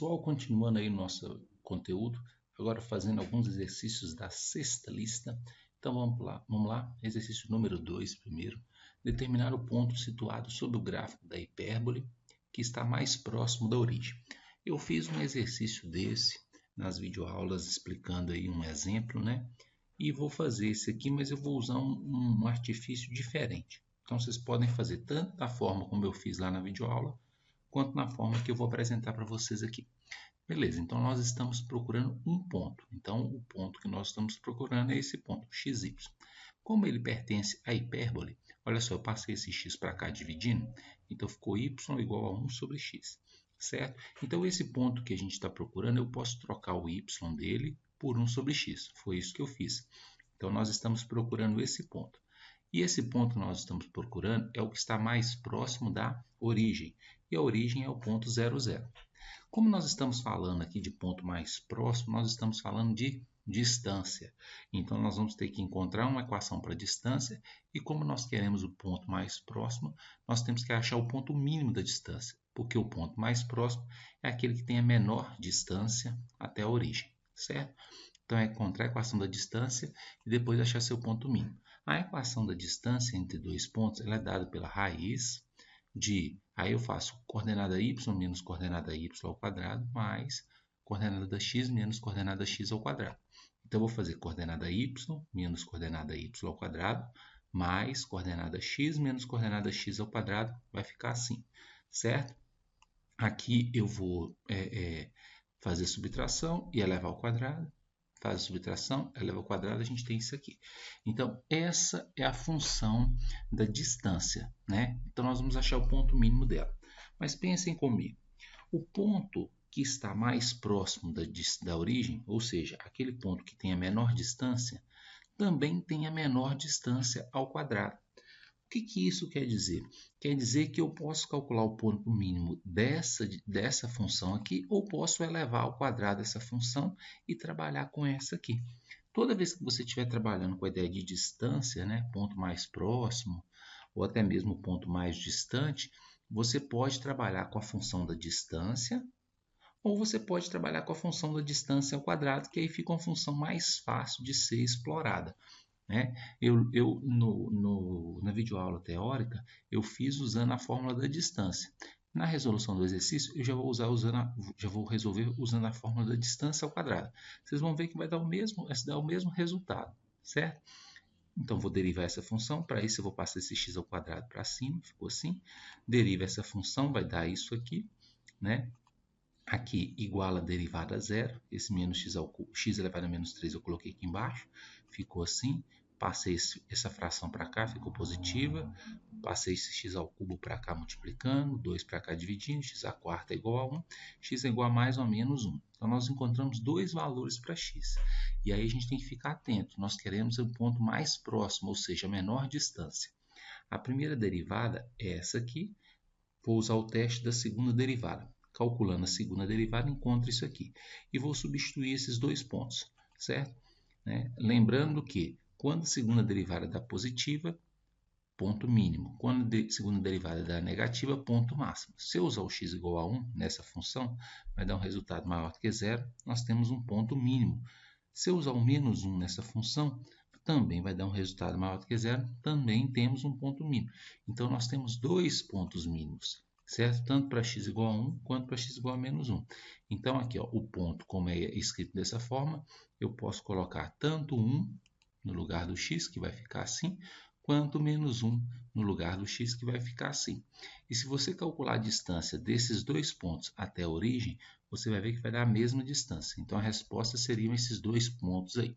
Pessoal, continuando aí o nosso conteúdo, agora fazendo alguns exercícios da sexta lista. Então vamos lá. Exercício número 2 primeiro. Determinar o ponto situado sobre o gráfico da hipérbole que está mais próximo da origem. Eu fiz um exercício desse nas videoaulas explicando aí um exemplo, né? E vou fazer esse aqui, mas eu vou usar um artifício diferente. Então vocês podem fazer tanto da forma como eu fiz lá na videoaula, quanto na forma que eu vou apresentar para vocês aqui. Beleza, então nós estamos procurando um ponto. Então o ponto que nós estamos procurando é esse ponto, xy. Como ele pertence à hipérbole, olha só, eu passei esse x para cá dividindo, então ficou y igual a 1 sobre x, certo? Então esse ponto que a gente está procurando, eu posso trocar o y dele por 1 sobre x. Foi isso que eu fiz. Então nós estamos procurando esse ponto. E esse ponto que nós estamos procurando é o que está mais próximo da origem. E a origem é o ponto 0, 0. Como nós estamos falando aqui de ponto mais próximo, nós estamos falando de distância. Então, nós vamos ter que encontrar uma equação para distância. E como nós queremos o ponto mais próximo, nós temos que achar o ponto mínimo da distância. Porque o ponto mais próximo é aquele que tem a menor distância até a origem, certo? Então, é encontrar a equação da distância e depois achar seu ponto mínimo. A equação da distância entre dois pontos ela é dada pela raiz de... Aí eu faço coordenada y menos coordenada y ao quadrado mais coordenada x menos coordenada x ao quadrado. Então, eu vou fazer coordenada y menos coordenada y ao quadrado mais coordenada x menos coordenada x ao quadrado. Vai ficar assim, certo? Aqui eu vou fazer subtração e elevar ao quadrado. Faz a subtração, eleva ao quadrado, a gente tem isso aqui. Então, essa é a função da distância, né? Então, nós vamos achar o ponto mínimo dela. Mas pensem comigo. O ponto que está mais próximo da origem, ou seja, aquele ponto que tem a menor distância, também tem a menor distância ao quadrado. O que isso quer dizer? Quer dizer que eu posso calcular o ponto mínimo dessa função aqui, ou posso elevar ao quadrado essa função e trabalhar com essa aqui. Toda vez que você estiver trabalhando com a ideia de distância, né, ponto mais próximo, ou até mesmo ponto mais distante, você pode trabalhar com a função da distância, ou você pode trabalhar com a função da distância ao quadrado, que aí fica uma função mais fácil de ser explorada. Né? Na videoaula teórica, eu fiz usando a fórmula da distância. Na resolução do exercício, eu já vou resolver usando a fórmula da distância ao quadrado. Vocês vão ver que vai dar o mesmo resultado, certo? Então, vou derivar essa função. Para isso, eu vou passar esse x ao quadrado para cima, ficou assim. Deriva essa função, vai dar isso aqui, né? Aqui igual a derivada a zero. Esse menos x ao cubo, x elevado a menos 3 eu coloquei aqui embaixo. Ficou assim. Passei essa fração para cá, ficou positiva. Passei esse x ao cubo para cá multiplicando. 2 para cá dividindo. X à quarta é igual a 1. X é igual a mais ou menos 1. Então, nós encontramos dois valores para x. E aí a gente tem que ficar atento. Nós queremos o ponto mais próximo, ou seja, a menor distância. A primeira derivada é essa aqui. Vou usar o teste da segunda derivada. Calculando a segunda derivada, encontro isso aqui. E vou substituir esses dois pontos, certo? Lembrando que quando a segunda derivada dá positiva, ponto mínimo. Quando a segunda derivada dá negativa, ponto máximo. Se eu usar o x igual a 1 nessa função, vai dar um resultado maior do que zero. Nós temos um ponto mínimo. Se eu usar o menos 1 nessa função, também vai dar um resultado maior do que zero. Também temos um ponto mínimo. Então, nós temos dois pontos mínimos, certo? Tanto para x igual a 1 quanto para x igual a menos 1. Então, aqui, ó, o ponto, como é escrito dessa forma, eu posso colocar tanto 1 no lugar do x, que vai ficar assim, quanto menos 1 no lugar do x, que vai ficar assim. E se você calcular a distância desses dois pontos até a origem, você vai ver que vai dar a mesma distância. Então, a resposta seriam esses dois pontos aí.